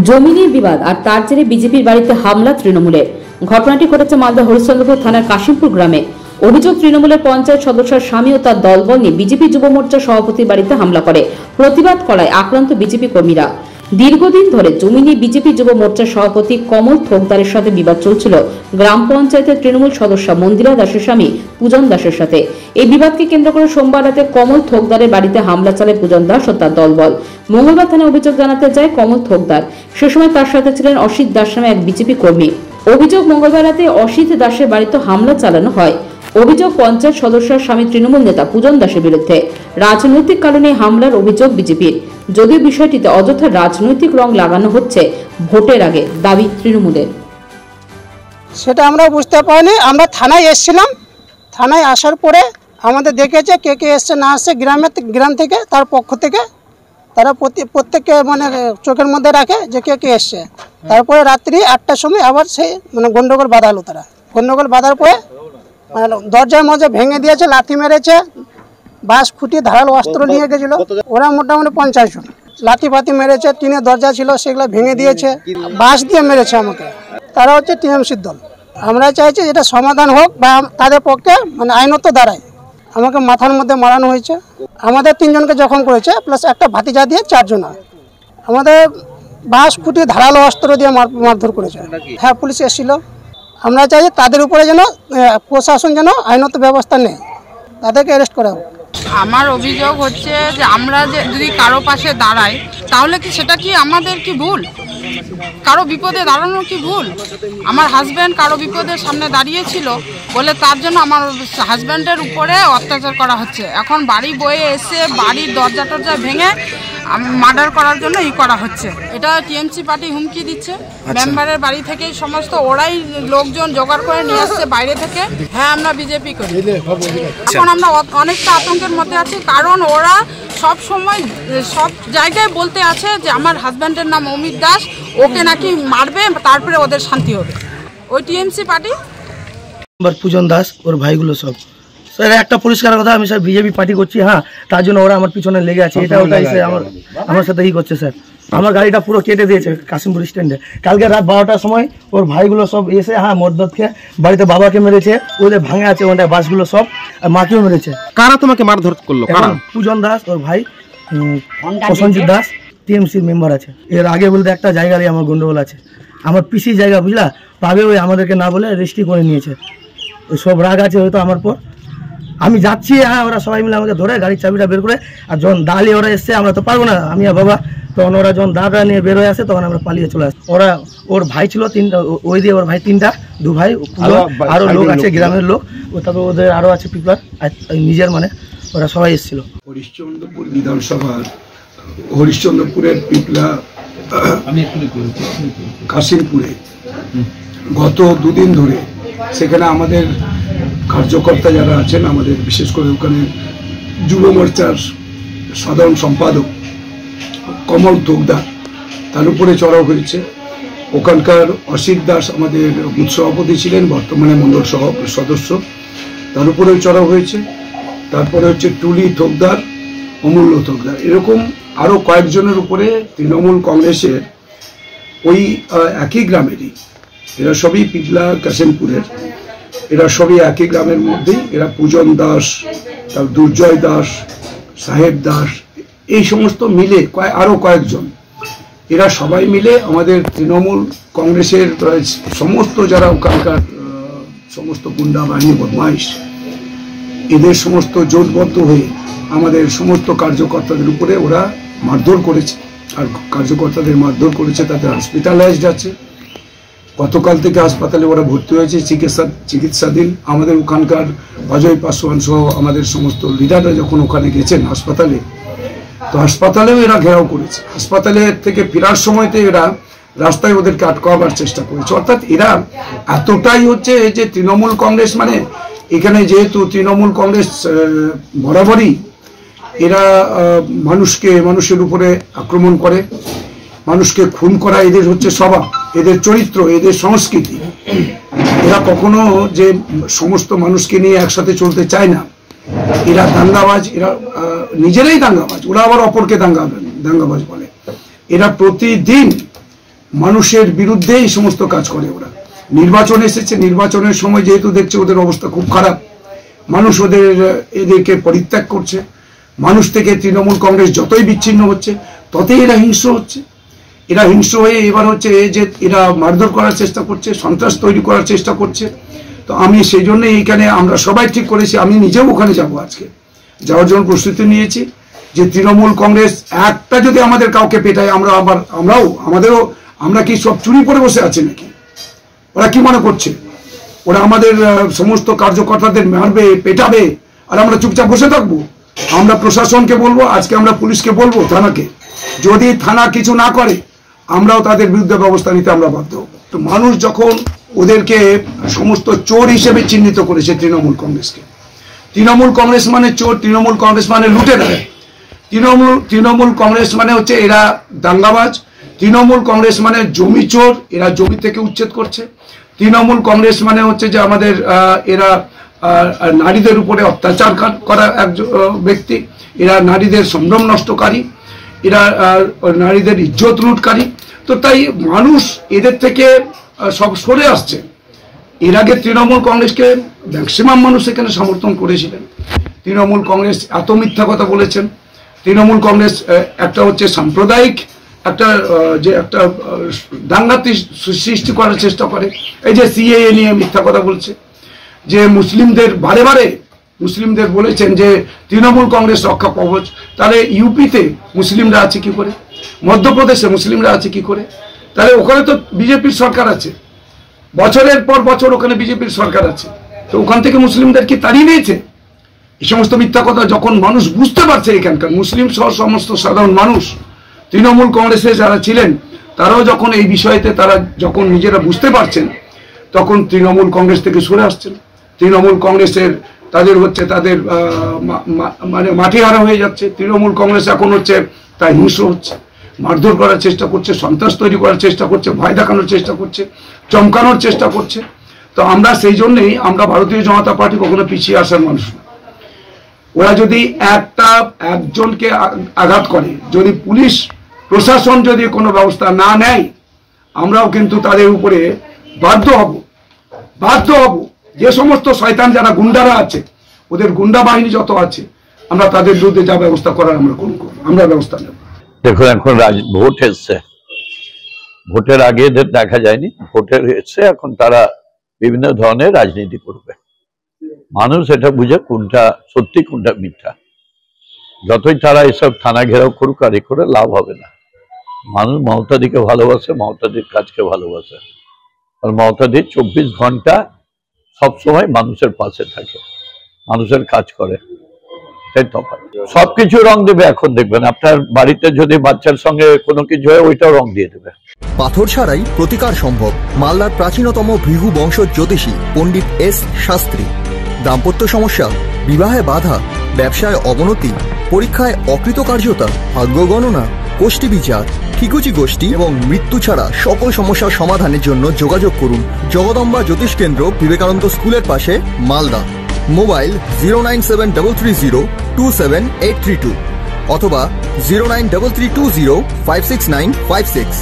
জমি নিয়ে বিবাদ আর তার জেরে বিজেপির বাড়িতে হামলা তৃণমূলের। ঘটনাটি ঘটেছে মালদা হরিশ্চন্দ্রপুর থানার কাশিমপুর গ্রামে। অভিযোগ, তৃণমূলের পঞ্চায়েত সদস্যের স্বামী ও তার দলবল নিয়ে বিজেপি যুব মোর্চার সভাপতির বাড়িতে হামলা করে। প্রতিবাদ করায় আক্রান্ত বিজেপি কর্মীরা। দীর্ঘদিন ধরে জমি নিয়ে বিজেপি যুব মোর্চার সভাপতি কমল থোকদারের সাথে বিবাদ চলছিল গ্রাম পঞ্চায়েতের তৃণমূল সদস্য মন্দিরা দাসের স্বামী পূজন দাসের সাথে। এই বিবাদকে কেন্দ্র করে সোমবার রাতে কমল থোকদারের বাড়িতে হামলা চালায় পূজন দাস ও তার দলবল। মঙ্গলবার থানায় অভিযোগ জানাতে যায় কমল থোকদার। সে সময় তার সাথে ছিলেন অসিত দাস নামে এক বিজেপি কর্মী। অভিযোগ, মঙ্গলবার রাতে অসিত দাসের বাড়িতে হামলা চালানো হয়। অভিযোগ, পঞ্চায়েত সদস্যের স্বামী তৃণমূল নেতা পূজন দাসের বিরুদ্ধে। রাজনৈতিক কারণে হামলার অভিযোগ বিজেপির। যদিও বিষয়টিতে অযথা রাজনৈতিক রং লাগানো হচ্ছে ভোটের আগে, দাবি তৃণমূলের। সেটা আমরা বুঝতে পারিনি। আমরা থানায় এসেছিলাম। থানায় আসার পরে আমাদের দেখেছে কে কে এসছে না আসছে গ্রাম থেকে, তার পক্ষ থেকে তারা প্রত্যেককে মানে চোখের মধ্যে রাখে যে কে কে এসছে। তারপরে রাত্রি 8টার সময় আবার সেই মানে গন্ডগোল বাঁধালো। তারা গন্ডগোল বাঁধার পরে মানে দরজার মধ্যে ভেঙে দিয়েছে, লাথি মেরেছে, বাঁশ খুঁটি ধারালো অস্ত্র নিয়ে গেছিল। ওরা মোটামুটি 50 জন লাথি ফাতি মেরেছে। টিনের দরজা ছিল সেগুলো ভেঙে দিয়েছে, বাঁশ দিয়ে মেরেছে আমাকে। তারা হচ্ছে টিএমসির দল। আমরা চাইছি এটা সমাধান হোক বা তাদের পক্ষে মানে আইনত দাঁড়ায়। আমাকে মাথার মধ্যে মারানো হয়েছে, আমাদের 3 জনকে জখম করেছে, প্লাস একটা ভাতিজা দিয়ে 4 জন। আমাদের বাঁশ খুঁটি ধারালো অস্ত্র দিয়ে মারধর করেছে। হ্যাঁ, পুলিশ এসেছিল। আমরা চাই তাদের উপরে যেন প্রশাসন যেন আইনত ব্যবস্থা নেয়, তাদেরকে অ্যারেস্ট করা হোক। আমার অভিযোগ হচ্ছে যে আমরা যদি কারো পাশে দাঁড়াই তাহলে কি সেটা কি আমাদের কি ভুল? কারো বিপদে দাঁড়ানো কি ভুল? আমার হাজব্যান্ড কারো বিপদের সামনে দাঁড়িয়েছিল বলে তার জন্য আমার হাজব্যান্ডের উপরে অত্যাচার করা হচ্ছে। এখন বাড়ি বয়ে এসে বাড়ির দরজা টরজা ভেঙে মার্ডার করার জন্য করা হচ্ছে। এটা টিএমসি পার্টি হুমকি দিচ্ছে। মেম্বারের বাড়ি থেকে সমস্ত ওরাই লোকজন জোগাড় করে নিয়ে আসছে বাইরে থেকে। হ্যাঁ, আমরা বিজেপি করি। এখন আমরা অনেকটা আতঙ্কের মধ্যে আছি, কারণ ওরা সব সময় সব জায়গায় বলতে আছে যে আমার হাজব্যান্ডের নাম অমিত দাস, ওকে নাকি মারবে, তারপরে ওদের শান্তি হবে। ওই টিএমসি পার্টি পূজন দাস ওর ভাইগুলো সব। স্যার একটা পরিষ্কার কথা, আমি স্যার বিজেপি পার্টি করছি। হ্যাঁ, তার জন্য ওরা আমার পিছনে লেগে আছে। এটা ওটা এসে আমার সাথে ই করছে স্যার। আমার গাড়িটা পুরো কেটে দিয়েছে কাশিমপুর স্ট্যান্ডে। কালকে রাত 12টার সময় ওর ভাইগুলো সব এসে মদত খেয়ে বাড়িতে বাবাকে মেরেছে, ওদের ভাঙে আছে ওখানটায় বাসগুলো সব, আর মাকেও মেরেছে। কারা তোমাকে মারধর করলো? পূজন দাস ওর ভাই, প্রসঞ্জিৎ দাস টিএমসির মেম্বার আছে। এর আগে বলতে একটা জায়গারই আমার গন্ডগোল আছে, আমার পিসি জায়গা বুঝলা, পাবে ওই আমাদেরকে না বলে রেজিস্ট্রি করে নিয়েছে। ওই সব রাগ আছে হয়তো আমার পর। আমি যাচ্ছি, ওরা সবাই মিলে আমাকে ধরে গাড়ির চাবিটা বের করে, আর যখন দাঁড়িয়ে ওরা এসছে, আমরা তো পারবো না, আমি আর বাবা, তখন ওরা যখন দাঁড়া নিয়ে বের হয়ে আসে তখন আমরা পালিয়ে চলে আসি। ওর ভাই ছিল 3টা, ওই দিয়ে ওর ভাই 3টা, 2 ভাই, আরো লোক আছে গ্রামের লোক, তারপর ওদের আরো আছে পিপলার নিজের, মানে ওরা সবাই এসেছিল। হরিশ্চন্দ্রপুর বিধানসভার হরিশ্চন্দ্রপুরের পিপলা কাশিমপুরে গত 2 দিন ধরে সেখানে আমাদের কার্যকর্তা যারা আছেন, আমাদের বিশেষ করে ওখানে যুব মোর্চার সাধারণ সম্পাদক কমল থোকদার, তার উপরে চড়াও হয়েছে। ওখানকার অসিত দাস আমাদের বুথ সভাপতি ছিলেন, বর্তমানে মণ্ডল সদস্য, তার উপরেও চড়াও হয়েছে। তারপরে হচ্ছে টুলি থোকদার, অমূল্য থোকদার, এরকম আরও কয়েকজনের উপরে তৃণমূল কংগ্রেসের ওই একই গ্রামেরই, এরা সবই পিপলা কাশিমপুরের, এরা সবই একই গ্রামের মধ্যেই। এরা পূজন দাস, তার দুর্জয় দাস, সাহেব দাস, এই সমস্ত মিলে আরও কয়েকজন, এরা সবাই মিলে আমাদের তৃণমূল কংগ্রেসের সমস্ত যারা ওখানকার সমস্ত গুন্ডা বাহিনী বদমাইশ, এদের সমস্ত জোটবদ্ধ হয়ে আমাদের সমস্ত কার্যকর্তাদের উপরে ওরা মারধর করেছে। আর কার্যকর্তাদের মারধর করেছে, তাদের হসপিটালাইজড আছে। গতকাল থেকে হাসপাতালে ওরা ভর্তি হয়েছে, চিকিৎসাধীন। আমাদের ওখানকার অজয় পাসওয়ান সহ আমাদের সমস্ত লিডাররা যখন ওখানে গেছেন হাসপাতালে, তো হাসপাতালেও এরা ঘেরাও করেছে। হাসপাতালে থেকে ফেরার সময়তে এরা রাস্তায় ওদেরকে আটকাবার চেষ্টা করেছে। অর্থাৎ এরা এতটাই হচ্ছে যে তৃণমূল কংগ্রেস, মানে এখানে যেহেতু তৃণমূল কংগ্রেস বরাবরই এরা মানুষের উপরে আক্রমণ করে, মানুষকে খুন করা এদের হচ্ছে স্বভাব, এদের চরিত্র, এদের সংস্কৃতি। এরা কখনো যে সমস্ত মানুষকে নিয়ে একসাথে চলতে চায় না। এরা দাঙ্গাবাজ, এরা নিজেরাই দাঙ্গাবাজ, ওরা আবার অপরকে দাঙ্গাবাজ বলে। এরা প্রতিদিন মানুষের বিরুদ্ধে এই সমস্ত কাজ করে ওরা। নির্বাচন এসেছে, নির্বাচনের সময় যেহেতু দেখছে ওদের অবস্থা খুব খারাপ, মানুষ এদেরকে পরিত্যাগ করছে, মানুষ থেকে তৃণমূল কংগ্রেস যতই বিচ্ছিন্ন হচ্ছে ততই এরা হিংস্র হচ্ছে। এরা হিংস্র হয়ে এবার হচ্ছে যে এরা মারধর করার চেষ্টা করছে, সন্ত্রাস তৈরি করার চেষ্টা করছে। তো আমি সেই জন্য এইখানে আমরা সবাই ঠিক করেছি, আমি নিজেও ওখানে যাব, আজকে যাওয়ার জন্য প্রস্তুতি নিয়েছি, যে তৃণমূল কংগ্রেস একটা যদি আমাদের কাউকে পেটায় আমরা কি সব চুরি করে বসে আছি নাকি? ওরা কি মনে করছে ওরা আমাদের সমস্ত কার্যকর্তাদের মারবে, পেটাবে আর আমরা চুপচাপ বসে থাকবো? আমরা প্রশাসনকে বলবো, আজকে আমরা পুলিশকে বলবো, থানাকে, যদি থানা কিছু না করে আমরাও তাদের বিরুদ্ধে ব্যবস্থা নিতে আমরা বাধ্য হব। তো মানুষ যখন ওদেরকে সমস্ত চোর হিসেবে চিহ্নিত করেছে তৃণমূল কংগ্রেসকে, তৃণমূল কংগ্রেস মানে চোর, তৃণমূল কংগ্রেস মানে লুটেরা, তৃণমূল কংগ্রেস মানে হচ্ছে এরা দাঙ্গাবাজ, তৃণমূল কংগ্রেস মানে জমি চোর, এরা জমি থেকে উচ্ছেদ করছে, তৃণমূল কংগ্রেস মানে হচ্ছে যে আমাদের এরা নারীদের উপরে অত্যাচার করা এক ব্যক্তি, এরা নারীদের সম্ভ্রম নষ্টকারী, এরা নারীদের ইজ্জত লুটকারী। তো তাই মানুষ এদের থেকে সব সরে আসছে। এর আগে তৃণমূল কংগ্রেসকে ম্যাক্সিমাম মানুষ এখানে সমর্থন করেছিলেন। তৃণমূল কংগ্রেস এত মিথ্যা কথা বলেছেন, তৃণমূল কংগ্রেস একটা হচ্ছে সাম্প্রদায়িক একটা দাঙ্গা সৃষ্টি করার চেষ্টা করে। এই যে সিএএ নিয়ে মিথ্যা কথা বলছে, যে মুসলিমদের বারে বারে মুসলিমদের বলেছেন যে তৃণমূল কংগ্রেস রক্ষা কবচ, তাহলে ইউপিতে মুসলিমরা আছে কি করে, মধ্যপ্রদেশে মুসলিমরা আছে কি করে? তাহলে ওখানে তো বিজেপির সরকার আছে, বছরের পর বছর ওখানে বিজেপির সরকার আছে, তো ওখান থেকে মুসলিমদের কি তাড়িয়ে নিয়েছে? এই সমস্ত মিথ্যা কথা যখন মানুষ বুঝতে পারছে, এখানকার মুসলিম সহ সমস্ত সাধারণ মানুষ, তৃণমূল কংগ্রেসে যারা ছিলেন তারাও যখন এই বিষয়তে তারা যখন নিজেরা বুঝতে পারছেন, তখন তৃণমূল কংগ্রেস থেকে সরে আসছেন। তৃণমূল কংগ্রেসের তাদের মানে মাটি হারা হয়ে যাচ্ছে। তৃণমূল কংগ্রেস এখন হচ্ছে তাই হিংস্র হচ্ছে, মারধর করার চেষ্টা করছে, সন্ত্রাস তৈরি করার চেষ্টা করছে, ভয় দেখানোর চেষ্টা করছে, চমকানোর চেষ্টা করছে। তো আমরা সেই জন্যই আমরা ভারতীয় জনতা পার্টি কখনো পিছিয়ে আসার মানুষ না। ওরা যদি একজনকে আঘাত করে, যদি পুলিশ প্রশাসন যদি কোনো ব্যবস্থা না নেয়, আমরাও কিন্তু তাদের উপরে বাধ্য হব। যে সমস্ত শয়তান যারা গুন্ডারা আছে, ওদের গুন্ডা বাহিনী যত আছে, আমরা তাদের বিরুদ্ধে যা ব্যবস্থা করার আমরা ব্যবস্থা নেব। দেখুন, এখন ভোট এসছে, ভোটের আগে এদের দেখা যায়নি, ভোটের এসছে, এখন তারা বিভিন্ন ধরনের রাজনীতি করবে। মানুষ এটা বুঝে কোনটা সত্যি কোনটা মিথ্যা। যতই তারা এসব থানা ঘেরাও করুক, আর করে লাভ হবে না। মানুষ মমতাদিকে ভালোবাসে, মমতাদির কাজকে ভালোবাসে, আর মমতাদি 24 ঘন্টা সবসময় মানুষের পাশে থাকে, মানুষের কাজ করে। সবকিছু রং দেবে। এখন দেখবেন আপনার বাড়িতে যদি বাচ্চার সঙ্গে কোনো কিছু হয়, ওইটাও রং দিয়ে দেবে। পাথর ছাড়াই প্রতিকার সম্ভব। মালদার প্রাচীনতম ভৃগু বংশ জ্যোতিষী পণ্ডিত এস শাস্ত্রী। দাম্পত্য সমস্যা, বিবাহে বাধা, ব্যবসায় অবনতি, পরীক্ষায় অকৃতকার্যতা, ভাগ্য গণনা, গোষ্ঠী বিচার, ঠিকুচি গোষ্ঠী এবং মৃত্যু ছাড়া সকল সমস্যার সমাধানের জন্য যোগাযোগ করুন জগদম্বা জ্যোতিষ কেন্দ্র, বিবেকানন্দ স্কুলের পাশে, মালদা। মোবাইল 09730278332 অথবা 09332056956।